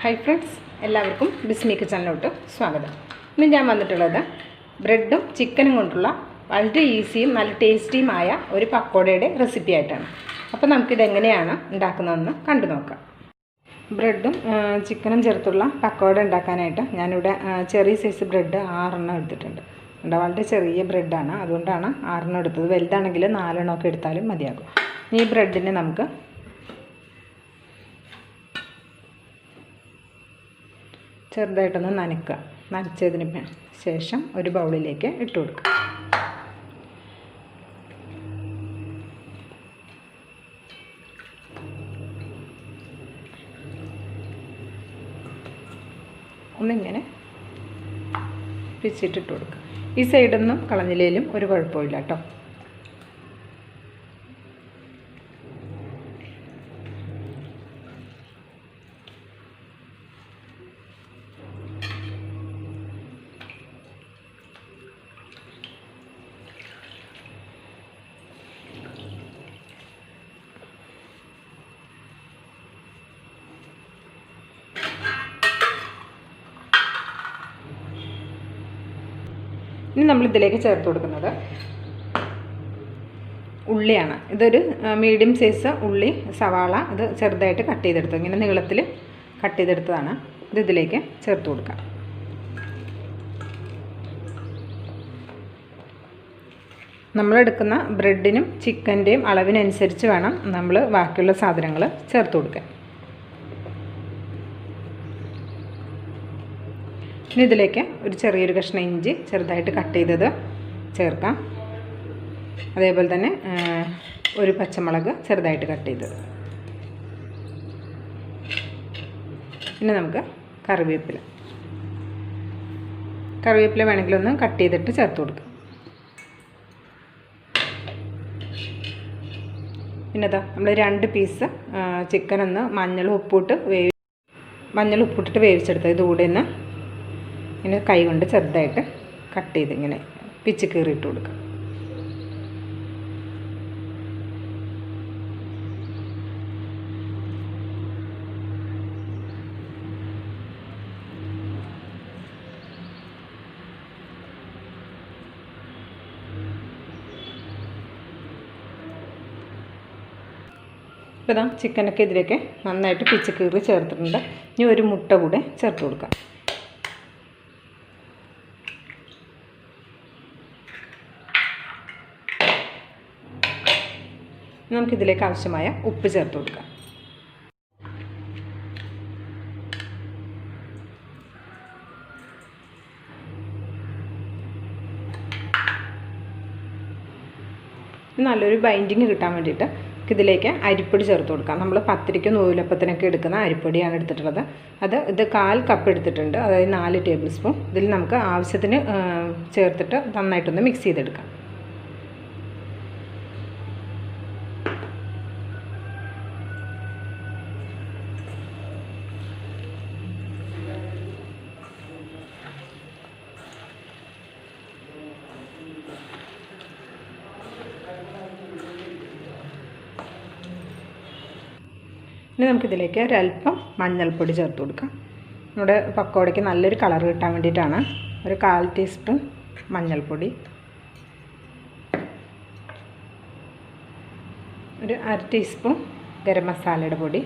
Hi friends, എല്ലാവർക്കും ബിസ്മി കിച്ചണിലോട്ട് സ്വാഗതം. ഇന്ന് ഞാൻ വന്നിട്ടുള്ളത് ബ്രെഡും ചിക്കനും കൊണ്ടുള്ള വളരെ ഈസിയും നല്ല ടേസ്റ്റിയുമായ ഒരു പക്കോടയുടെ റെസിപ്പി ആയിട്ടാണ്. അപ്പോൾ നമുക്കിതെങ്ങനെയാണ് ഉണ്ടാക്കുന്നതെന്ന് കണ്ടു നോക്കാം. ബ്രെഡും ചിക്കനും ചേർത്തുള്ള പക്കോട ഉണ്ടാക്കാനായിട്ട് ഞാനിവിടെ ചെറിയ സൈസ് ബ്രെഡ് 6 എടുത്തിട്ടുണ്ട്. വളരെ ചെറിയ ബ്രെഡാണ്, അതുകൊണ്ടാണ് 6 എടുത്തത്. വലുതാണെങ്കിൽ 4 എടുത്താലും മതിയാകും. ഈ ബ്രെഡിനെ നമുക്ക് ചെറുതായിട്ടൊന്ന് നനയ്ക്കുക. നനച്ചതിന് ശേഷം ഒരു ബൗളിലേക്ക് ഇട്ട് കൊടുക്കുക. ഒന്നിങ്ങനെ പിച്ചിട്ടിട്ട് കൊടുക്കുക. ഈ സൈഡൊന്നും കളഞ്ഞില്ലേലും ഒരു കുഴപ്പമില്ല കേട്ടോ. ഇനി നമ്മളിതിലേക്ക് ചേർത്ത് കൊടുക്കുന്നത് ഉള്ളിയാണ്. ഇതൊരു മീഡിയം സൈസ് ഉള്ളി, സവാള ഇത് ചെറുതായിട്ട് കട്ട് ചെയ്തെടുത്തു, ഇങ്ങനെ നീളത്തിൽ കട്ട് ചെയ്തെടുത്തതാണ്. ഇത് ഇതിലേക്ക് ചേർത്ത് കൊടുക്കാം. നമ്മളെടുക്കുന്ന ബ്രെഡിനും ചിക്കൻ്റെയും അളവിനനുസരിച്ച് വേണം നമ്മൾ ബാക്കിയുള്ള സാധനങ്ങൾ ചേർത്ത് കൊടുക്കാൻ. ഇനി ഇതിലേക്ക് ഒരു ചെറിയൊരു കഷ്ണം ഇഞ്ചി ചെറുതായിട്ട് കട്ട് ചെയ്തത് ചേർക്കാം. അതേപോലെ തന്നെ ഒരു പച്ചമുളക് ചെറുതായിട്ട് കട്ട് ചെയ്തത്. പിന്നെ നമുക്ക് കറിവേപ്പില വേണമെങ്കിൽ ഒന്ന് കട്ട് ചെയ്തിട്ട് ചേർത്ത് കൊടുക്കാം. പിന്നെ നമ്മൾ 2 പീസ് ചിക്കൻ ഒന്ന് മഞ്ഞൾ ഉപ്പിട്ടിട്ട് വേവിച്ചെടുത്തത് ഇതുകൂടെ ഒന്ന് ഇങ്ങനെ കൈ കൊണ്ട് ചെറുതായിട്ട് കട്ട് ചെയ്ത് ഇങ്ങനെ പിച്ച് കീറിയിട്ട് കൊടുക്കുക. ഇപ്പോൾ ചിക്കനൊക്കെ ഇതിലേക്ക് നന്നായിട്ട് പിച്ച് കീറി ചേർത്തിട്ടുണ്ട്. ഇനി ഒരു മുട്ട കൂടെ ചേർത്ത് കൊടുക്കാം. നമുക്കിതിലേക്ക് ആവശ്യമായ ഉപ്പ് ചേർത്ത് കൊടുക്കാം. നല്ലൊരു ബൈൻഡിങ് കിട്ടാൻ വേണ്ടിയിട്ട് ഇതിലേക്ക് അരിപ്പൊടി ചേർത്ത് കൊടുക്കാം. നമ്മൾ പത്തിരിക്കും നൂലപ്പത്തിനൊക്കെ എടുക്കുന്ന അരിപ്പൊടിയാണ് എടുത്തിട്ടുള്ളത്. ഇത് 1/4 കപ്പ് എടുത്തിട്ടുണ്ട്, അതായത് 4 ടേബിൾ സ്പൂൺ. ഇതിൽ നമുക്ക് ആവശ്യത്തിന് ചേർത്തിട്ട് നന്നായിട്ടൊന്ന് മിക്സ് ചെയ്തെടുക്കാം. ഇനി നമുക്കിതിലേക്ക് ഒരല്പം മഞ്ഞൾപ്പൊടി ചേർത്ത് കൊടുക്കാം. നമ്മുടെ പക്കോടയ്ക്ക് നല്ലൊരു കളർ കിട്ടാൻ വേണ്ടിയിട്ടാണ്. ഒരു 1/4 ടീസ്പൂൺ മഞ്ഞൾപ്പൊടി, ഒരു 1/2 ടീസ്പൂൺ ഗരം മസാലയുടെ പൊടി,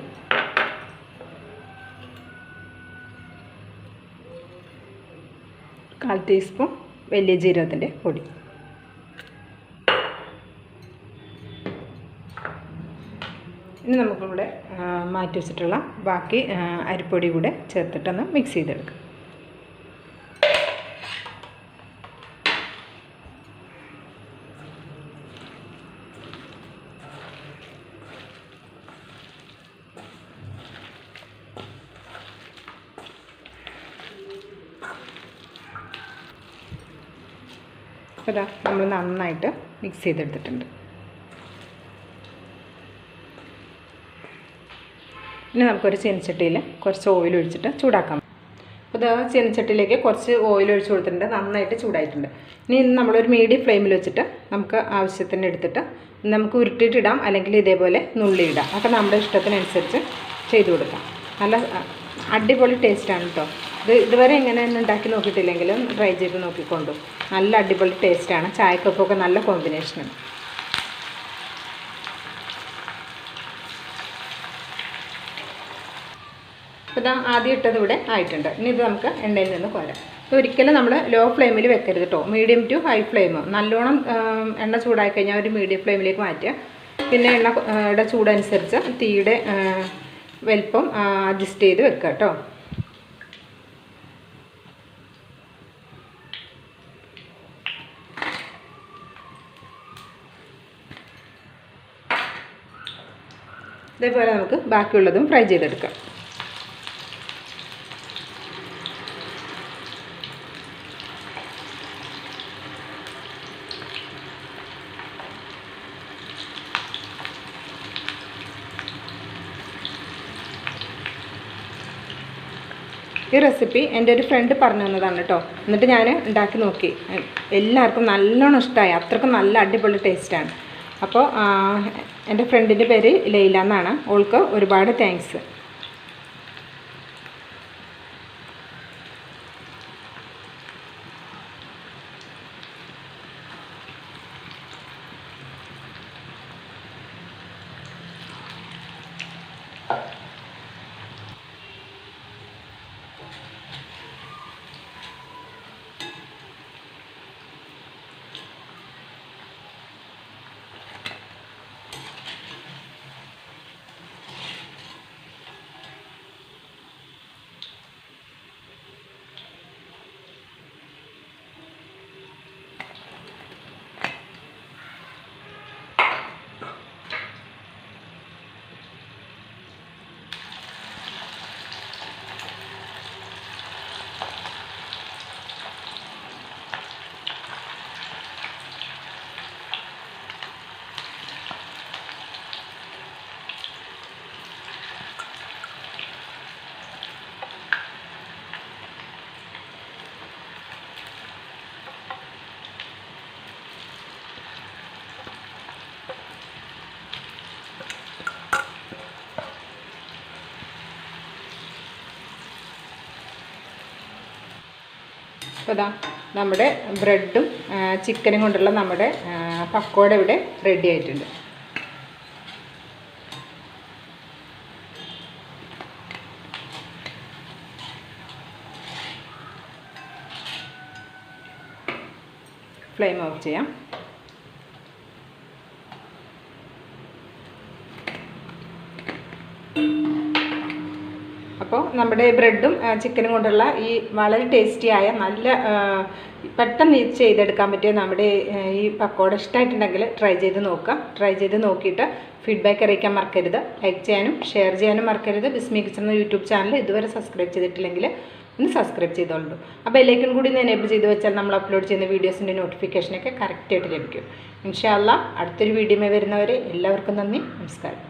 കാൽ ടീസ്പൂൺ വലിയ ജീരകത്തിൻ്റെ പൊടി. ഇനി നമുക്കിവിടെ മാറ്റി വെച്ചിട്ടുള്ള ബാക്കി അരിപ്പൊടി കൂടെ ചേർത്തിട്ടൊന്ന് മിക്സ് ചെയ്തെടുക്കാം. അപ്പോൾ നമ്മൾ നന്നായിട്ട് മിക്സ് ചെയ്തെടുത്തിട്ടുണ്ട്. ഇനി നമുക്കൊരു ചീനച്ചട്ടിയിൽ കുറച്ച് ഓയിൽ ഒഴിച്ചിട്ട് ചൂടാക്കാം. അപ്പോൾ ചീനച്ചട്ടിയിലേക്ക് കുറച്ച് ഓയിൽ ഒഴിച്ച് കൊടുത്തിട്ടുണ്ട്, നന്നായിട്ട് ചൂടായിട്ടുണ്ട്. ഇനി നമ്മളൊരു മീഡിയം ഫ്ലെയിമിൽ വെച്ചിട്ട് നമുക്ക് ആവശ്യത്തിന് എടുത്തിട്ട് നമുക്ക് ഉരുട്ടിയിട്ടിടാം, അല്ലെങ്കിൽ ഇതേപോലെ നുള്ളിയിടാം. അപ്പോൾ നമ്മുടെ ഇഷ്ടത്തിനനുസരിച്ച് ചെയ്ത് കൊടുക്കാം. അടിപൊളി ടേസ്റ്റാണ് കേട്ടോ. ഇതുവരെ എങ്ങനെയൊന്നും ഉണ്ടാക്കി നോക്കിയിട്ടില്ലെങ്കിലും ട്രൈ ചെയ്ത് നോക്കിക്കൊണ്ടു. നല്ല അടിപൊളി ടേസ്റ്റാണ്. ചായക്കൊക്കെ നല്ല കോമ്പിനേഷനാണ്. അപ്പോൾ ഇതാ ആദ്യം ഇട്ടത് ഇവിടെ ആയിട്ടുണ്ട്. ഇനി ഇത് നമുക്ക് എണ്ണയിൽ നിന്ന് കോരാം. ഒരിക്കലും നമ്മൾ ലോ ഫ്ലെയിമിൽ വെക്കരുത് കേട്ടോ. Medium to high flame. നല്ലോണം എണ്ണ ചൂടായി കഴിഞ്ഞാൽ ഒരു മീഡിയം ഫ്ലെയിമിലേക്ക് മാറ്റുക. പിന്നെ എണ്ണയുടെ ചൂടനുസരിച്ച് തീയുടെ വലിപ്പം അഡ്ജസ്റ്റ് ചെയ്ത് വെക്കുക കേട്ടോ. ഇതേപോലെ നമുക്ക് ബാക്കിയുള്ളതും ഫ്രൈ ചെയ്തെടുക്കാം. ഈ റെസിപ്പി എൻ്റെ ഒരു ഫ്രണ്ട് പറഞ്ഞു തന്നതാണ് കേട്ടോ. എന്നിട്ട് ഞാൻ ഉണ്ടാക്കി നോക്കി. എല്ലാവർക്കും നല്ലോണം ഇഷ്ടമായി. അത്രക്കും നല്ല അടിപൊളി ടേസ്റ്റാണ്. അപ്പോൾ എൻ്റെ ഫ്രണ്ടിൻ്റെ പേര് ലൈല എന്നാണ്. അവൾക്ക് ഒരുപാട് താങ്ക്സ്. അപ്പോൾ ഇതാ നമ്മുടെ ബ്രെഡും ചിക്കനും കൊണ്ടുള്ള നമ്മുടെ പക്കോട ഇവിടെ റെഡി ആയിട്ടുണ്ട്. ഫ്ലെയിം ഓഫ് ചെയ്യാം. അപ്പോൾ നമ്മുടെ ബ്രെഡും ചിക്കനും കൊണ്ടുള്ള ഈ വളരെ ടേസ്റ്റിയായ നല്ല പെട്ടെന്ന് ചെയ്തെടുക്കാൻ പറ്റിയ നമ്മുടെ ഈ പക്കോട ഇഷ്ടമായിട്ടുണ്ടെങ്കിൽ ട്രൈ ചെയ്ത് നോക്കുക. ട്രൈ ചെയ്ത് നോക്കിയിട്ട് ഫീഡ്ബാക്ക് അറിയിക്കാൻ മറക്കരുത്. ലൈക്ക് ചെയ്യാനും ഷെയർ ചെയ്യാനും മറക്കരുത്. ബിസ്മി കിച്ചൺ എന്ന യൂട്യൂബ് ചാനൽ ഇതുവരെ സബ്സ്ക്രൈബ് ചെയ്തിട്ടില്ലെങ്കിൽ ഒന്ന് സബ്സ്ക്രൈബ് ചെയ്തോളൂ. ആ ബെല്ലൈക്കൺ കൂടി ഒന്ന് എനേബിൾ ചെയ്ത് വെച്ചാൽ നമ്മൾ അപ്ലോഡ് ചെയ്യുന്ന വീഡിയോസിൻ്റെ നോട്ടിഫിക്കേഷനൊക്കെ കറക്റ്റായിട്ട് ലഭിക്കും. ഇൻഷാ അല്ലാഹ് അടുത്തൊരു വീഡിയോയിൽ വരുന്നവരെ എല്ലാവർക്കും നന്ദി, നമസ്കാരം.